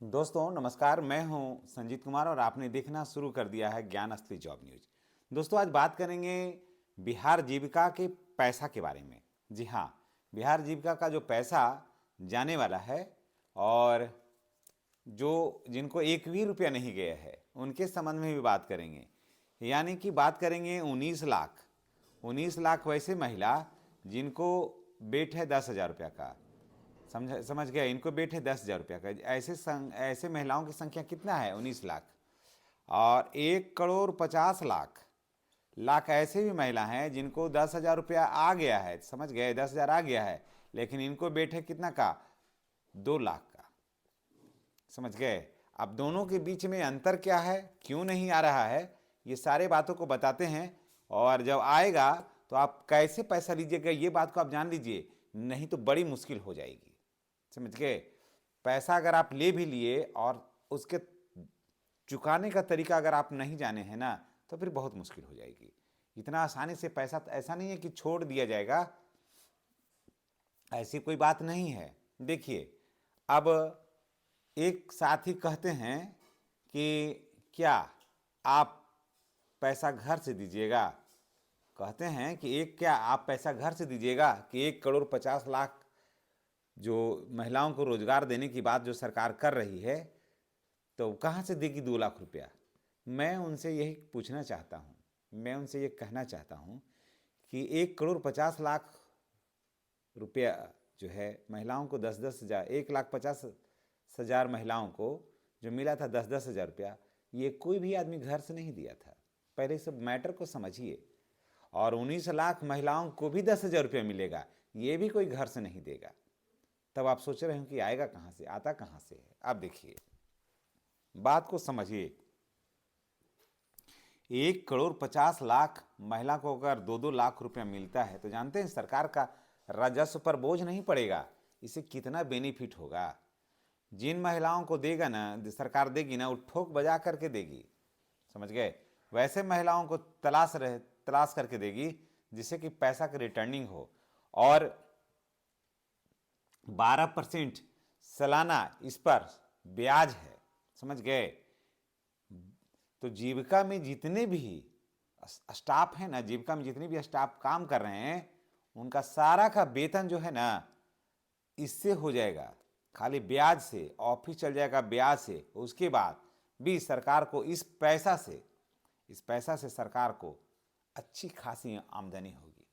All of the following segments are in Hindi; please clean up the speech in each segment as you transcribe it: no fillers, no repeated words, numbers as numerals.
दोस्तों नमस्कार, मैं हूं संजीत कुमार और आपने देखना शुरू कर दिया है ज्ञान असली जॉब न्यूज। दोस्तों आज बात करेंगे बिहार जीविका के पैसा के बारे में। जी हाँ, बिहार जीविका का जो पैसा जाने वाला है और जो जिनको एक भी रुपया नहीं गया है उनके संबंध में भी बात करेंगे। यानी कि बात करेंगे 19 लाख वैसे महिला जिनको वेट है 10,000 रुपया का। समझ गए, इनको वेट है 10,000 रुपया का। ऐसे महिलाओं की संख्या कितना है? 19 लाख। और 1,50,00,000 लाख ऐसे भी महिला हैं जिनको 10,000 रुपया आ गया है। समझ गए, 10,000 आ गया है, लेकिन इनको वेट है कितना का? 2 लाख का। समझ गए। अब दोनों के बीच में अंतर क्या है, क्यों नहीं आ रहा है, ये सारे बातों को बताते हैं। और जब आएगा तो आप कैसे पैसा लीजिएगा ये बात को आप जान लीजिए, नहीं तो बड़ी मुश्किल हो जाएगी। समझ गए। पैसा अगर आप ले भी लिए और उसके चुकाने का तरीका अगर आप नहीं जाने हैं ना, तो फिर बहुत मुश्किल हो जाएगी। इतना आसानी से पैसा तो ऐसा नहीं है कि छोड़ दिया जाएगा, ऐसी कोई बात नहीं है। देखिए, अब एक साथी कहते हैं कि क्या आप पैसा घर से दीजिएगा। कहते हैं कि क्या आप पैसा घर से दीजिएगा कि 1,50,00,000 जो महिलाओं को रोजगार देने की बात जो सरकार कर रही है, तो कहाँ से देगी 2 लाख रुपया? मैं उनसे यही पूछना चाहता हूँ, मैं उनसे ये कहना चाहता हूँ कि 1,50,00,000 रुपया जो है महिलाओं को 10-10 हज़ार, 1,50,000 महिलाओं को जो मिला था 10-10 हज़ार रुपया, ये कोई भी आदमी घर से नहीं दिया था। पहले सब मैटर को समझिए। और 19 लाख महिलाओं को भी 10,000 रुपया मिलेगा, ये भी कोई घर से नहीं देगा। तब आप सोच रहे हो कि आएगा कहाँ से, आता कहाँ से है? अब देखिए, बात को समझिए। 1,50,00,000 महिला को अगर 2-2 लाख रुपया मिलता है तो जानते हैं सरकार का राजस्व पर बोझ नहीं पड़ेगा। इसे कितना बेनिफिट होगा। जिन महिलाओं को देगा ना, सरकार देगी ना, वो ठोक बजा करके देगी। समझ गए। वैसे महिलाओं को तलाश करके देगी जिससे कि पैसा की रिटर्निंग हो। और 12% सालाना इस पर ब्याज है। समझ गए। तो जीविका में जितने भी स्टाफ है ना, जीविका में जितने भी स्टाफ काम कर रहे हैं, उनका सारा का वेतन जो है ना, इससे हो जाएगा। खाली ब्याज से ऑफिस चल जाएगा, ब्याज से। उसके बाद भी सरकार को इस पैसा से सरकार को अच्छी खासी आमदनी होगी।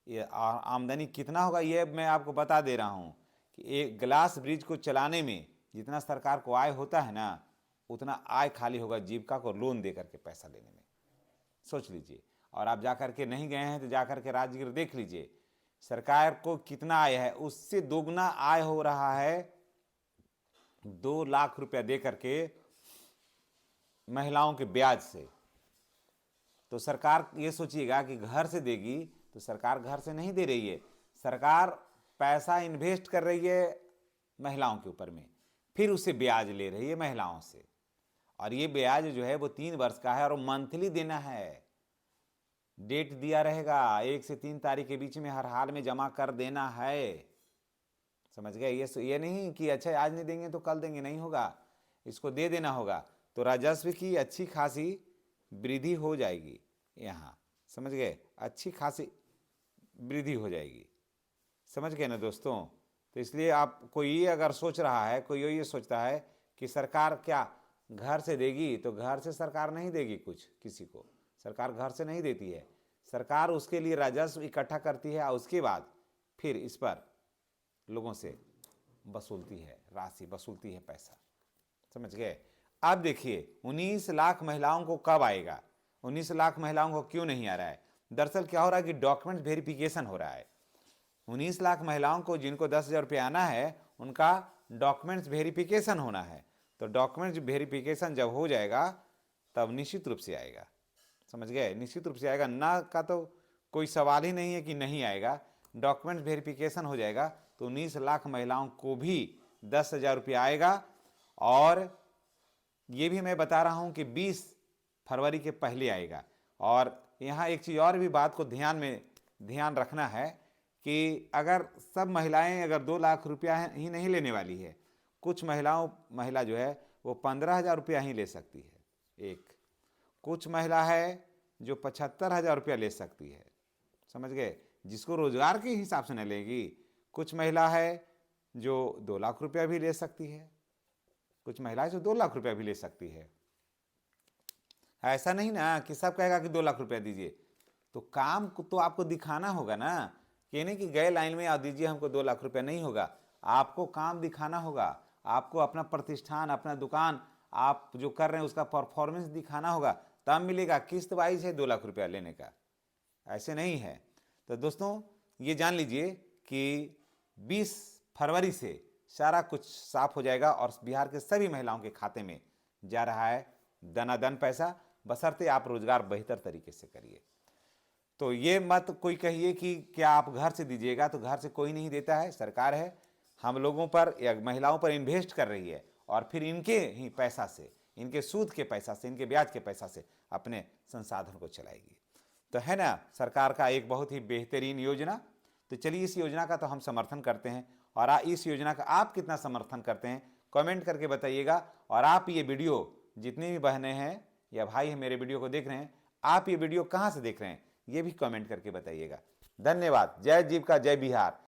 ये आमदनी कितना होगा ये मैं आपको बता दे रहा हूँ कि एक ग्लास ब्रिज को चलाने में जितना सरकार को आय होता है ना, उतना आय खाली होगा जीविका को लोन दे करके पैसा लेने में। सोच लीजिए। और आप जाकर के नहीं गए हैं तो जाकर के राजगीर देख लीजिए, सरकार को कितना आय है, उससे दोगुना आय हो रहा है 2 लाख रुपया दे करके महिलाओं के ब्याज से। तो सरकार ये सोचिएगा कि घर से देगी, तो सरकार घर से नहीं दे रही है। सरकार पैसा इन्वेस्ट कर रही है महिलाओं के ऊपर में, फिर उसे ब्याज ले रही है महिलाओं से। और ये ब्याज जो है वो 3 वर्ष का है और मंथली देना है। डेट दिया रहेगा, 1 से 3 तारीख के बीच में हर हाल में जमा कर देना है। समझ गए। ये नहीं कि अच्छा आज नहीं देंगे तो कल देंगे, नहीं होगा, इसको दे देना होगा। तो राजस्व की अच्छी खासी वृद्धि हो जाएगी यहाँ। समझ गए, अच्छी खासी वृद्धि हो जाएगी। समझ गए ना दोस्तों। तो इसलिए आप कोई ये अगर सोच रहा है, कोई ये सोचता है कि सरकार क्या घर से देगी, तो घर से सरकार नहीं देगी कुछ किसी को। सरकार घर से नहीं देती है। सरकार उसके लिए राजस्व इकट्ठा करती है और उसके बाद फिर इस पर लोगों से वसूलती है, राशि वसूलती है, पैसा। समझ गए। अब देखिए 19 लाख महिलाओं को कब आएगा, 19 लाख महिलाओं को क्यों नहीं आ रहा है? दरअसल क्या हो रहा है कि डॉक्यूमेंट वेरिफिकेशन हो रहा है। 19 लाख महिलाओं को जिनको 10,000 रुपये आना है, उनका डॉक्यूमेंट्स वेरिफिकेशन होना है। तो डॉक्यूमेंट्स वेरिफिकेशन जब हो जाएगा तब निश्चित रूप से आएगा। समझ गए, निश्चित रूप से आएगा ना, का तो कोई सवाल ही नहीं है कि नहीं आएगा। डॉक्यूमेंट वेरिफिकेशन हो जाएगा तो 19 लाख महिलाओं को भी 10,000 रुपया आएगा। और ये भी मैं बता रहा हूं कि 20 फरवरी के पहले आएगा। और यहाँ एक चीज़ और भी बात को ध्यान रखना है कि अगर सब महिलाएं अगर 2 लाख रुपया ही नहीं लेने वाली है, कुछ महिला जो है वो 15,000 रुपया ही ले सकती है एक, कुछ महिला है जो 75,000 रुपया ले सकती है, समझ गए, जिसको रोजगार के हिसाब से न लेगी। कुछ महिला है जो 2 लाख रुपया भी ले सकती है, कुछ महिलाएं जो 2 लाख रुपया भी ले सकती है। ऐसा नहीं ना कि सब कहेगा कि 2 लाख रुपया दीजिए, तो काम को तो आपको दिखाना होगा ना, कि नहीं कि गए लाइन में आ दीजिए हमको 2 लाख रुपया, नहीं होगा। आपको काम दिखाना होगा, आपको अपना प्रतिष्ठान, अपना दुकान आप जो कर रहे हैं उसका परफॉर्मेंस दिखाना होगा, तब मिलेगा। किस्त वाइज है 2 लाख रुपया लेने का, ऐसे नहीं है। तो दोस्तों ये जान लीजिए कि 20 फरवरी से सारा कुछ साफ हो जाएगा और बिहार के सभी महिलाओं के खाते में जा रहा है दनादन पैसा, बशर्ते आप रोजगार बेहतर तरीके से करिए। तो ये मत कोई कहिए कि क्या आप घर से दीजिएगा, तो घर से कोई नहीं देता है, सरकार है हम लोगों पर या महिलाओं पर इन्वेस्ट कर रही है और फिर इनके ही पैसा से, इनके सूद के पैसा से, इनके ब्याज के पैसा से अपने संसाधन को चलाएगी। तो है ना सरकार का एक बहुत ही बेहतरीन योजना। तो चलिए इस योजना का तो हम समर्थन करते हैं, और इस योजना का आप कितना समर्थन करते हैं कमेंट करके बताइएगा। और आप ये वीडियो, जितनी भी बहनें हैं या भाई हैं मेरे वीडियो को देख रहे हैं, आप ये वीडियो कहाँ से देख रहे हैं ये भी कमेंट करके बताइएगा। धन्यवाद। जय जीविका, जय बिहार।